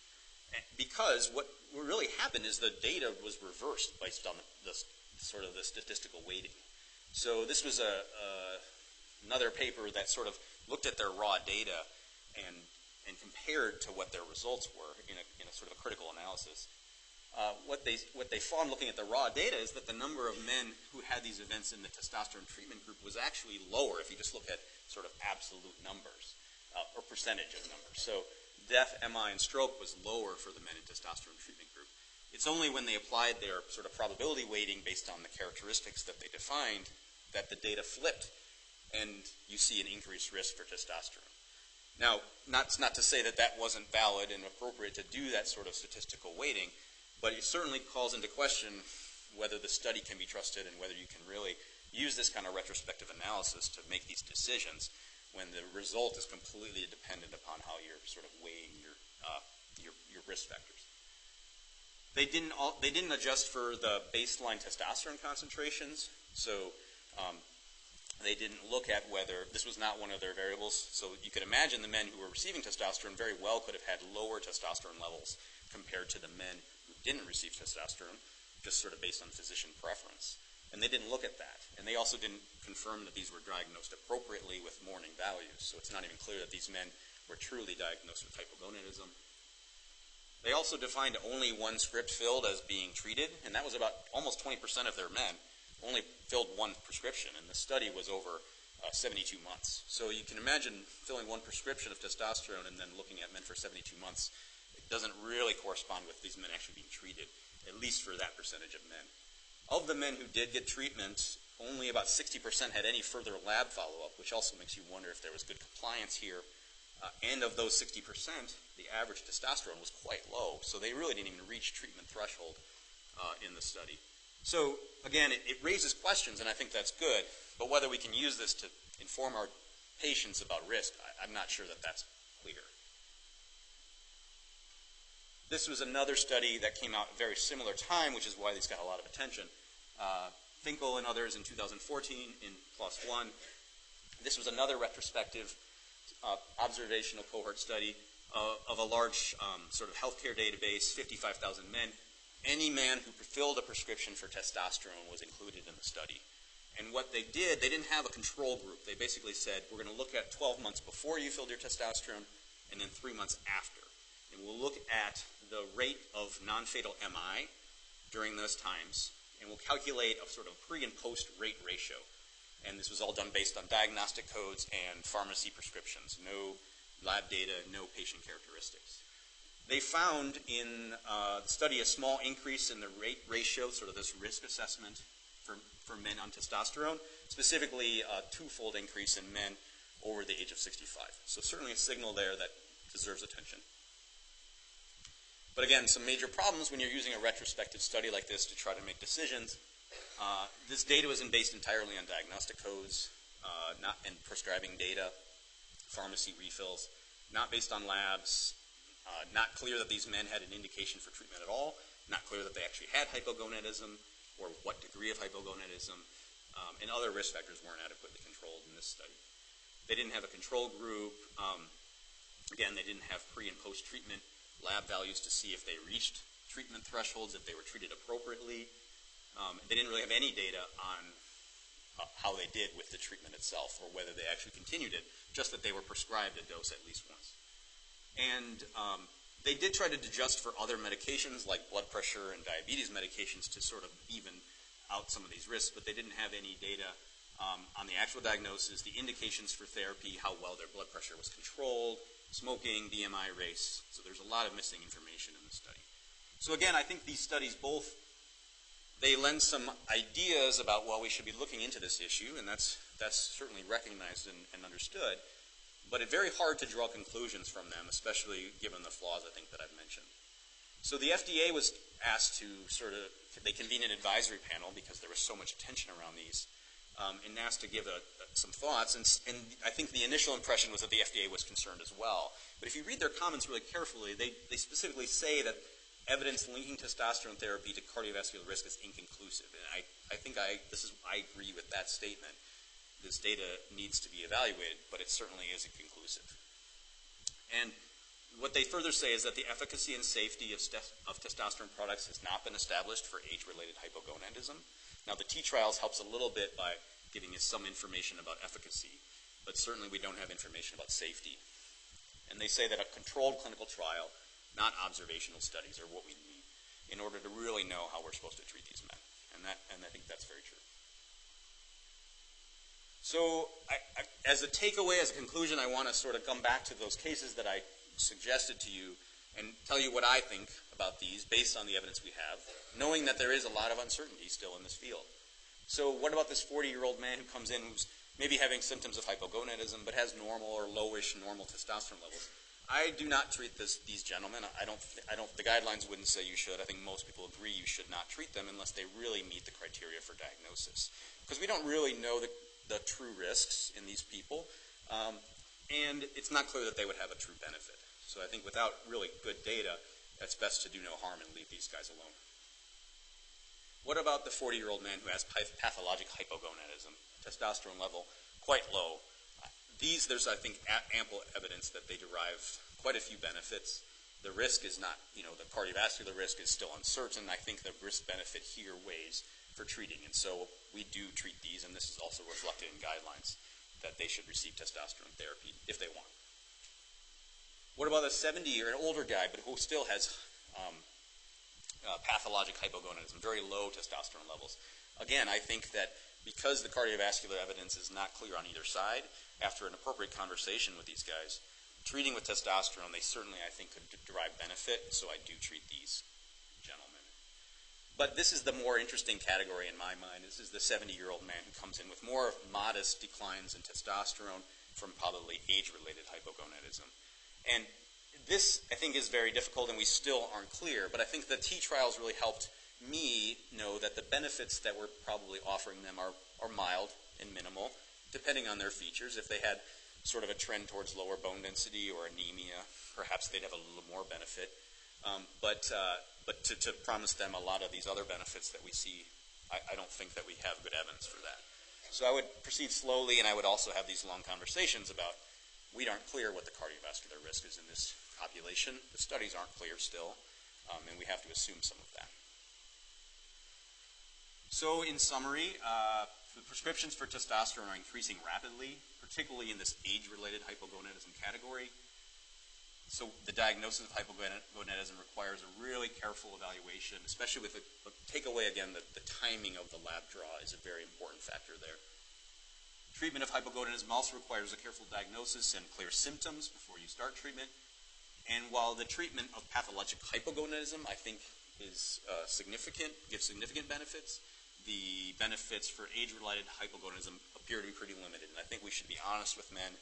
Because what really happened is the data was reversed based on the statistical weighting. So this was another paper that sort of looked at their raw data and compared to what their results were in a sort of a critical analysis. What they found looking at the raw data is that the number of men who had these events in the testosterone treatment group was actually lower if you just look at sort of absolute numbers or percentage of numbers. So death, MI, and stroke was lower for the men in testosterone treatment group. It's only when they applied their sort of probability weighting based on the characteristics that they defined that the data flipped and you see an increased risk for testosterone. Now, not to say that that wasn't valid and appropriate to do that sort of statistical weighting, but it certainly calls into question whether the study can be trusted and whether you can really use this kind of retrospective analysis to make these decisions when the result is completely dependent upon how you're sort of weighing your risk factors. They didn't adjust for the baseline testosterone concentrations, so they didn't look at whether this was not one of their variables. So you could imagine the men who were receiving testosterone very well could have had lower testosterone levels compared to the men who didn't receive testosterone, just sort of based on physician preference. And they didn't look at that. And they also didn't confirm that these were diagnosed appropriately with morning values. So it's not even clear that these men were truly diagnosed with hypogonadism. They also defined only one script filled as being treated, and that was about almost 20% of their men only filled one prescription, and the study was over 72 months. So you can imagine filling one prescription of testosterone and then looking at men for 72 months. It doesn't really correspond with these men actually being treated. at least for that percentage of men. Of the men who did get treatment, only about 60% had any further lab follow-up, which also makes you wonder if there was good compliance here. And of those 60%, the average testosterone was quite low, so they really didn't even reach treatment threshold in the study. So again, it raises questions, and I think that's good, but whether we can use this to inform our patients about risk, I'm not sure that that's clear. This was another study that came out at a very similar time, which is why this got a lot of attention. Finkel and others in 2014 in PLOS ONE. This was another retrospective observational cohort study of a large sort of healthcare database, 55,000 men. Any man who filled a prescription for testosterone was included in the study. And what they did, they didn't have a control group. They basically said, we're going to look at 12 months before you filled your testosterone and then 3 months after. And we'll look at the rate of non-fatal MI during those times, and we'll calculate a sort of pre- and post-rate ratio. And this was all done based on diagnostic codes and pharmacy prescriptions. No lab data, no patient characteristics. They found in the study a small increase in the rate ratio, sort of this risk assessment for men on testosterone, specifically a twofold increase in men over the age of 65. So certainly a signal there that deserves attention. But again, some major problems when you're using a retrospective study like this to try to make decisions. This data wasn't based entirely on diagnostic codes, not in prescribing data, pharmacy refills, not based on labs, not clear that these men had an indication for treatment at all, not clear that they actually had hypogonadism or what degree of hypogonadism, and other risk factors weren't adequately controlled in this study. They didn't have a control group. Again, they didn't have pre- and post-treatment lab values to see if they reached treatment thresholds, if they were treated appropriately. They didn't really have any data on how they did with the treatment itself or whether they actually continued it, just that they were prescribed a dose at least once. And they did try to adjust for other medications like blood pressure and diabetes medications to sort of even out some of these risks, but they didn't have any data on the actual diagnosis, the indications for therapy, how well their blood pressure was controlled, smoking, BMI race. So there's a lot of missing information in the study. So again, I think these studies both, they lend some ideas about, well, we should be looking into this issue, and that's certainly recognized and understood, but it's very hard to draw conclusions from them, especially given the flaws, I think, that I've mentioned. So the FDA was asked to they convened an advisory panel because there was so much attention around these, and asked to give some thoughts, and I think the initial impression was that the FDA was concerned as well. But if you read their comments really carefully, they specifically say that evidence linking testosterone therapy to cardiovascular risk is inconclusive. And I think I agree with that statement. This data needs to be evaluated, but it certainly isn't conclusive. And what they further say is that the efficacy and safety of testosterone products has not been established for age-related hypogonadism. Now, the T trials helps a little bit by giving us some information about efficacy, but certainly we don't have information about safety. And they say that a controlled clinical trial, not observational studies, are what we need in order to really know how we're supposed to treat these men. And I think that's very true. So as a takeaway, as a conclusion, I want to sort of come back to those cases that I suggested to you and tell you what I think about these based on the evidence we have, knowing that there is a lot of uncertainty still in this field. So what about this 40-year-old man who comes in who's maybe having symptoms of hypogonadism but has normal or lowish normal testosterone levels? I do not treat these gentlemen. The guidelines wouldn't say you should. I think most people agree you should not treat them unless they really meet the criteria for diagnosis. Because we don't really know the true risks in these people, and it's not clear that they would have a true benefit. So I think without really good data, it's best to do no harm and leave these guys alone. What about the 40-year-old man who has pathologic hypogonadism, testosterone level quite low? There's, I think, ample evidence that they derive quite a few benefits. The risk is not, the cardiovascular risk is still uncertain. I think the risk-benefit here weighs for treating, and so we do treat these, and this is also reflected in guidelines that they should receive testosterone therapy if they want. What about a 70 or an older guy, but who still has pathologic hypogonadism, very low testosterone levels? Again, I think that because the cardiovascular evidence is not clear on either side, after an appropriate conversation with these guys, treating with testosterone, they certainly, I think, could derive benefit, so I do treat these gentlemen. But this is the more interesting category in my mind. This is the 70-year-old man who comes in with more modest declines in testosterone from probably age-related hypogonadism. And this, I think, is very difficult, and we still aren't clear. But I think the T trials really helped me know that the benefits that we're probably offering them are mild and minimal, depending on their features. If they had sort of a trend towards lower bone density or anemia, perhaps they'd have a little more benefit. But to promise them a lot of these other benefits that we see, I don't think that we have good evidence for that. So I would proceed slowly, and I would also have these long conversations about we aren't clear what the cardiovascular risk is in this population. The studies aren't clear still, and we have to assume some of that. So in summary, the prescriptions for testosterone are increasing rapidly, particularly in this age-related hypogonadism category. So the diagnosis of hypogonadism requires a really careful evaluation, especially with the takeaway again that the timing of the lab draw is a very important factor there. Treatment of hypogonadism also requires a careful diagnosis and clear symptoms before you start treatment. And while the treatment of pathologic hypogonadism, I think, is significant, gives significant benefits, the benefits for age-related hypogonadism appear to be pretty limited. And I think we should be honest with men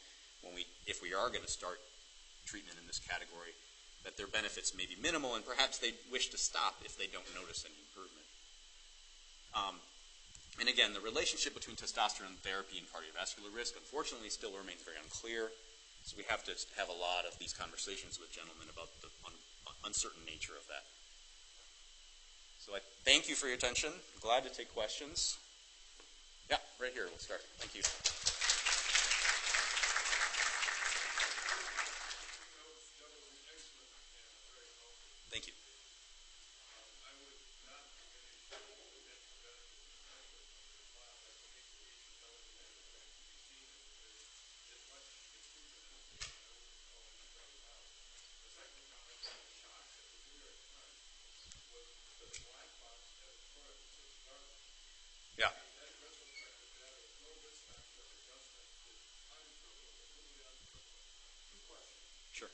if we are going to start treatment in this category, that their benefits may be minimal, and perhaps they wish to stop if they don't notice any improvement. And again, the relationship between testosterone therapy and cardiovascular risk, unfortunately, still remains very unclear. So we have to have a lot of these conversations with gentlemen about the uncertain nature of that. So I thank you for your attention. I'm glad to take questions. Yeah, right here. We'll start. Thank you. Thank you. Yeah. Sure.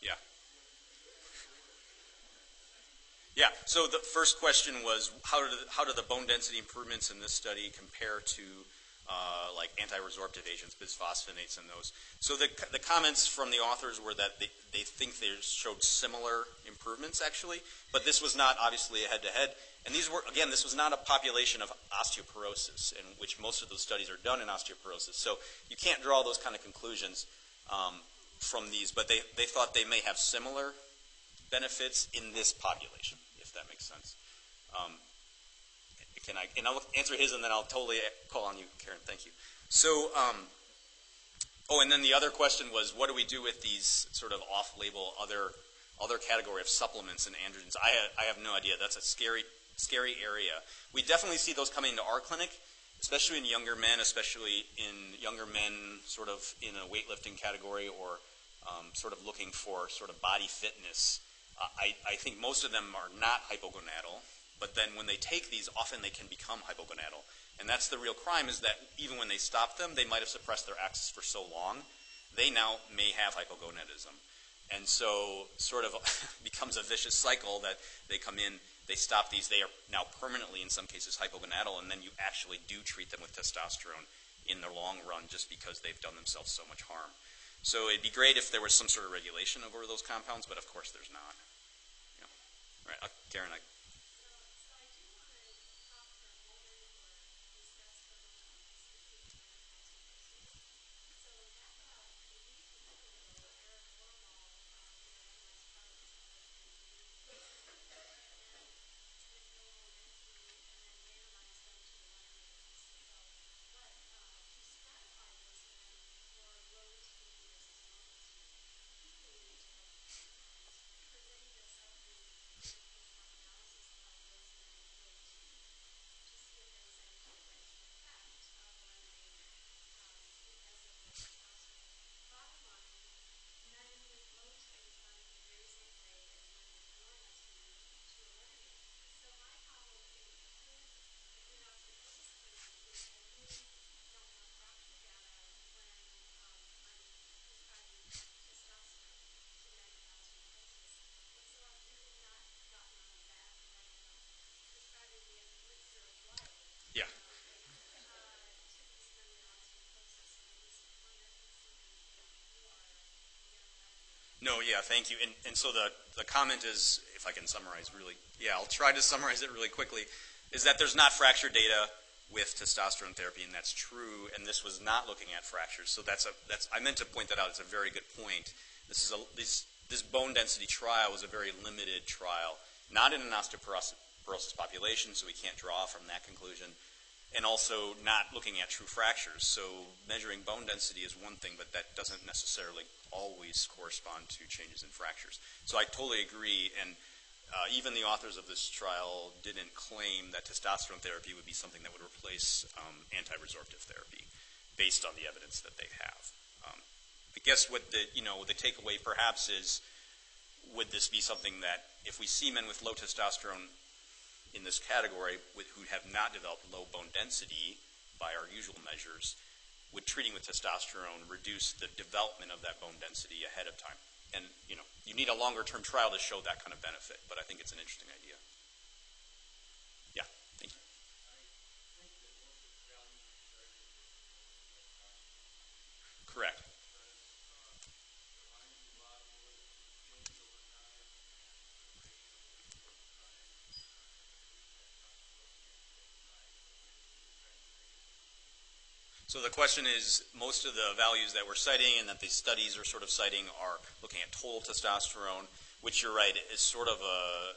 Yeah. Yeah. So the first question was how do the bone density improvements in this study compare to like anti-resorptive agents, bisphosphonates, and those? So the comments from the authors were that they think they showed similar improvements actually, but this was not obviously a head-to-head. And these were, again, this was not a population of osteoporosis, in which most of those studies are done in osteoporosis. So you can't draw those kind of conclusions from these, but they thought they may have similar benefits in this population, if that makes sense. And I'll answer his, and then I'll totally call on you, Karen. Thank you. So, and then the other question was, what do we do with these sort of off-label other category of supplements and androgens? I have no idea. That's a scary area. We definitely see those coming into our clinic, especially in younger men, sort of in a weightlifting category or sort of looking for sort of body fitness. I think most of them are not hypogonadal, but then when they take these, often they can become hypogonadal. And that's the real crime, is that even when they stop them, they might have suppressed their axis for so long, they now may have hypogonadism. And so sort of becomes a vicious cycle that they come in, they stop these, they are now permanently, in some cases, hypogonadal, and then you actually do treat them with testosterone in the long run just because they've done themselves so much harm. So it'd be great if there was some sort of regulation over those compounds, but of course there's not. Yeah. All right, Karen, No, yeah, thank you. And so the comment is, if I can summarize I'll try to summarize it really quickly, is that there's not fracture data with testosterone therapy, and that's true, and this was not looking at fractures. So I meant to point that out. It's a very good point. This bone density trial was a very limited trial, not in an osteoporosis population, so we can't draw from that conclusion, and also not looking at true fractures. So measuring bone density is one thing, but that doesn't necessarily always correspond to changes in fractures. So I totally agree, and even the authors of this trial didn't claim that testosterone therapy would be something that would replace anti-resorptive therapy based on the evidence that they have. I guess what the takeaway perhaps is, would this be something that if we see men with low testosterone in this category who have not developed low bone density by our usual measures, would treating with testosterone reduce the development of that bone density ahead of time? And you need a longer-term trial to show that kind of benefit, but I think it's an interesting idea. Yeah, thank you. Correct. So the question is, most of the values that we're citing and that these studies are sort of citing are looking at total testosterone, which you're right, is sort of a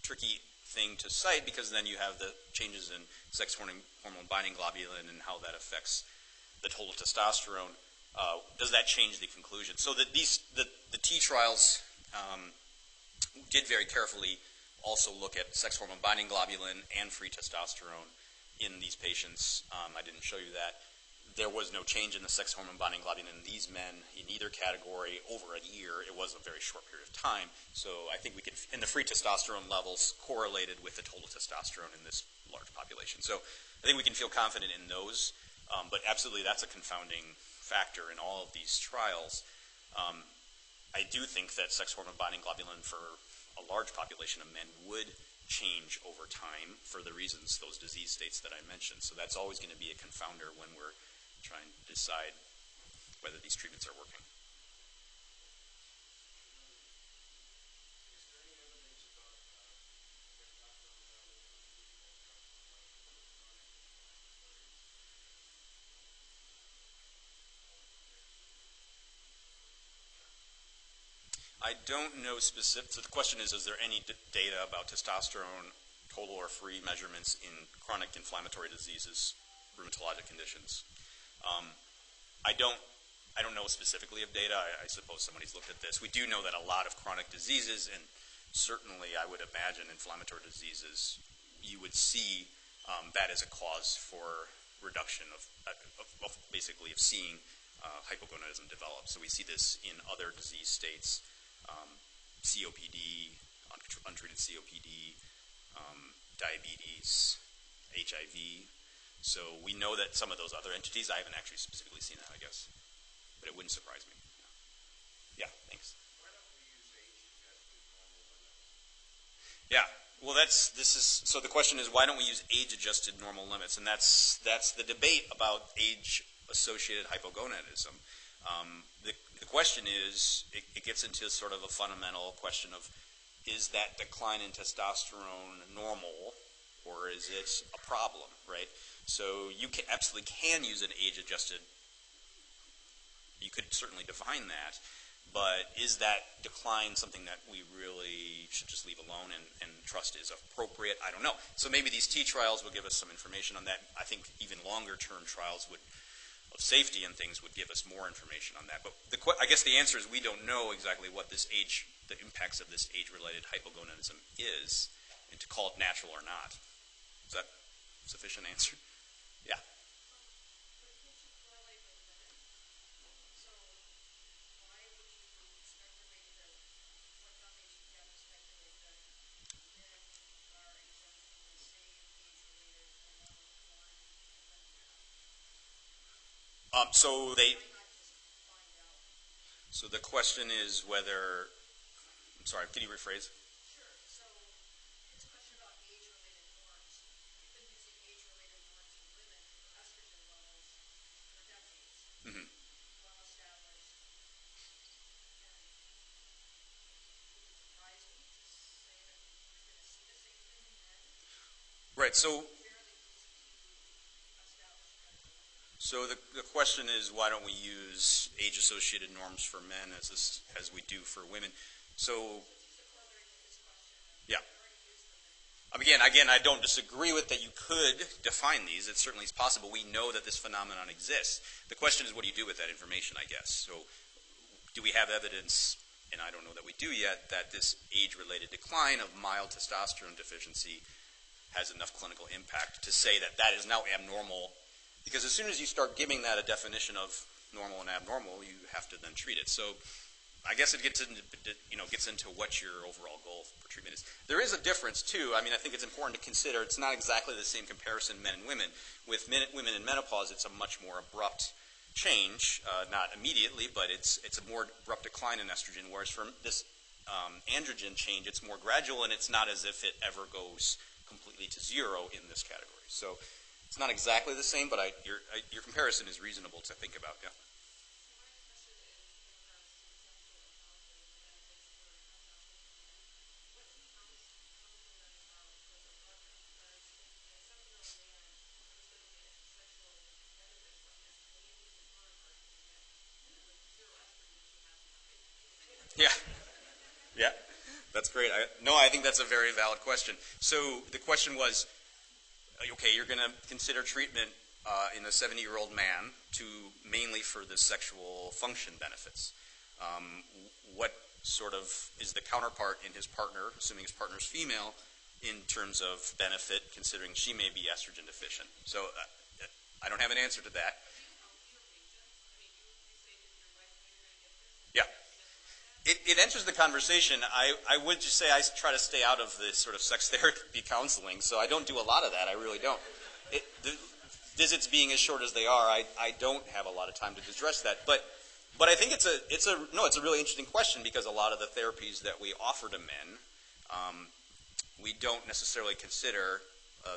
tricky thing to cite, because then you have the changes in sex hormone binding globulin and how that affects the total testosterone. Does that change the conclusion? So the T trials did very carefully also look at sex hormone binding globulin and free testosterone in these patients. I didn't show you that. There was no change in the sex hormone binding globulin in these men in either category over a year. It was a very short period of time. So I think we could, and the free testosterone levels correlated with the total testosterone in this large population. So I think we can feel confident in those, but absolutely that's a confounding factor in all of these trials. I do think that sex hormone binding globulin for a large population of men would change over time for the reasons, those disease states that I mentioned. So that's always going to be a confounder when we're trying to decide whether these treatments are working. I don't know specific. So the question is there any data about testosterone, total or free measurements in chronic inflammatory diseases, rheumatologic conditions? I don't know specifically of data. I suppose somebody's looked at this. We do know that a lot of chronic diseases, and certainly I would imagine inflammatory diseases, you would see that as a cause for reduction of basically of seeing hypogonadism develop. So we see this in other disease states. COPD, untreated COPD, diabetes, HIV. So we know that some of those other entities, I haven't actually specifically seen that, I guess, but it wouldn't surprise me. Yeah, thanks. Why don't we use age-adjusted normal limits? Yeah, well, so the question is, why don't we use age-adjusted normal limits? And that's the debate about age-associated hypogonadism. The question is, it gets into sort of a fundamental question of, is that decline in testosterone normal, or is it a problem, right? So you absolutely can use an age-adjusted, you could certainly define that, but is that decline something that we really should just leave alone and trust is appropriate? I don't know. So maybe these T trials will give us some information on that. I think even longer-term trials of safety and things would give us more information on that. But I guess the answer is we don't know exactly what the impacts of this age-related hypogonadism is, and to call it natural or not. Is that a sufficient answer? Yeah. So the question is whether, I'm sorry, can you rephrase? Sure. So it's a question about age-related norms. We've been using age-related norms in women for estrogen levels for decades. Mm-hmm. Well established. Right. So the question is, why don't we use age-associated norms for men as we do for women? So, yeah. Again, I don't disagree with that you could define these. It certainly is possible. We know that this phenomenon exists. The question is, what do you do with that information, I guess? So do we have evidence, and I don't know that we do yet, that this age-related decline of mild testosterone deficiency has enough clinical impact to say that that is now abnormal? Because as soon as you start giving that a definition of normal and abnormal, you have to then treat it. So I guess it gets into what your overall goal for treatment is. There is a difference too. I think it's important to consider it's not exactly the same comparison men and women. With women in menopause, it's a much more abrupt change, not immediately, but it's a more abrupt decline in estrogen. Whereas for this androgen change, it's more gradual, and it's not as if it ever goes completely to zero in this category. So it's not exactly the same, but your comparison is reasonable to think about. Yeah. Yeah, that's great. I think that's a very valid question. So the question was, okay, you're going to consider treatment in a 70-year-old man mainly for the sexual function benefits. What sort of is the counterpart in his partner, assuming his partner's female, in terms of benefit, considering she may be estrogen deficient? So I don't have an answer to that. Yeah. It enters the conversation. I would just say I try to stay out of the sort of sex therapy counseling, so I don't do a lot of that. I really don't. The visits being as short as they are, I don't have a lot of time to address that. But I think it's a really interesting question, because a lot of the therapies that we offer to men, we don't necessarily consider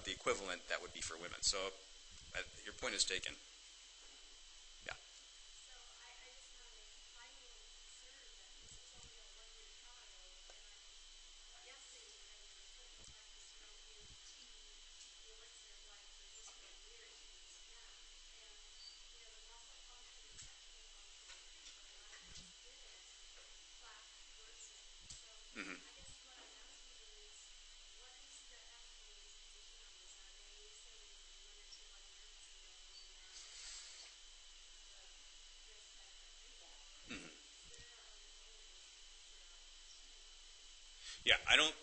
the equivalent that would be for women. So your point is taken. Yeah. Mm-hmm. Yeah, I don't.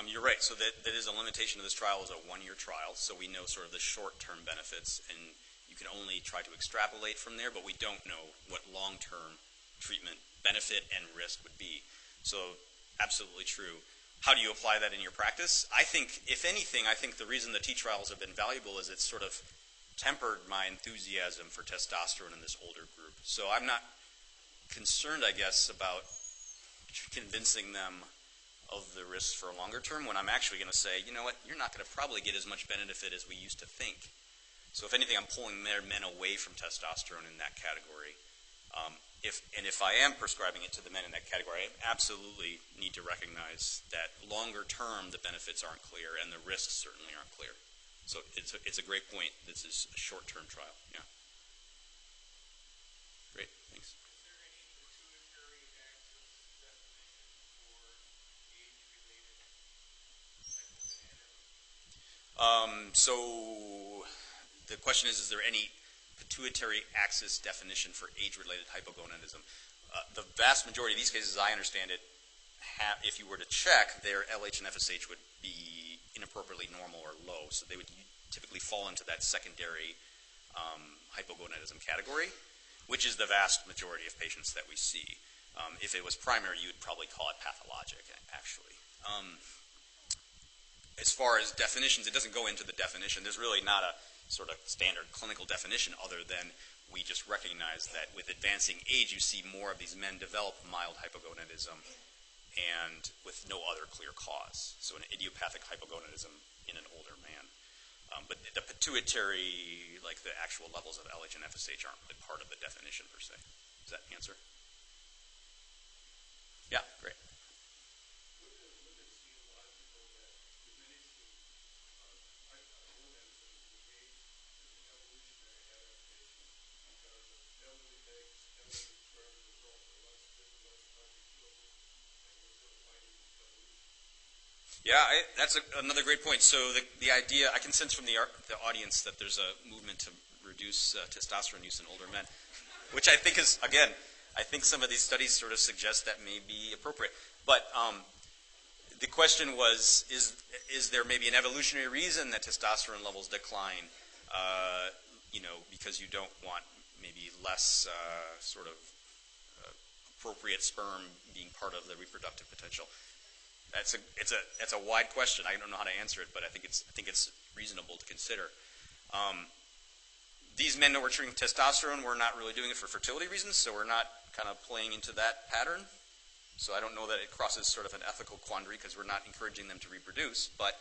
You're right. So that is a limitation of this trial. Is a one-year trial, so we know sort of the short-term benefits, and you can only try to extrapolate from there. But we don't know what long-term treatment benefit and risk would be. So absolutely true. How do you apply that in your practice? I think, if anything, the reason the T trials have been valuable is it's sort of tempered my enthusiasm for testosterone in this older group. So I'm not concerned, I guess, about convincing them of the risks for a longer term, when I'm actually going to say, you know what, you're not going to probably get as much benefit as we used to think. So if anything, I'm pulling men away from testosterone in that category. If I am prescribing it to the men in that category, I absolutely need to recognize that longer term the benefits aren't clear and the risks certainly aren't clear. So it's a great point. This is a short-term trial. Yeah. Great. Thanks. So the question is there any pituitary axis definition for age-related hypogonadism? The vast majority of these cases, I understand it, if you were to check, their LH and FSH would be inappropriately normal or low, so they would typically fall into that secondary hypogonadism category, which is the vast majority of patients that we see. If it was primary, you would probably call it pathologic, actually. As far as definitions, it doesn't go into the definition. There's really not a sort of standard clinical definition other than we just recognize that with advancing age, you see more of these men develop mild hypogonadism and with no other clear cause. So an idiopathic hypogonadism in an older man. But the pituitary, like the actual levels of LH and FSH aren't really part of the definition per se. Does that answer? Yeah, great. Yeah, that's another great point. So the idea, I can sense from the audience that there's a movement to reduce testosterone use in older men, which I think is, again, I think some of these studies sort of suggest that may be appropriate. But the question was, is there maybe an evolutionary reason that testosterone levels decline, because you don't want maybe less sort of appropriate sperm being part of the reproductive potential? That's a wide question. I don't know how to answer it, but I think it's reasonable to consider. These men that were treating testosterone were not really doing it for fertility reasons, so we're not kind of playing into that pattern. So I don't know that it crosses sort of an ethical quandary because we're not encouraging them to reproduce. But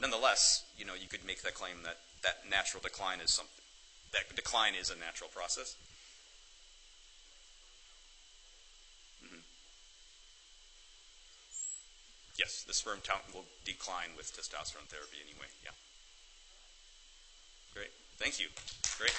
nonetheless, you could make that claim that natural decline is something. That decline is a natural process. Yes, the sperm count will decline with testosterone therapy anyway, yeah. Great, thank you. Great.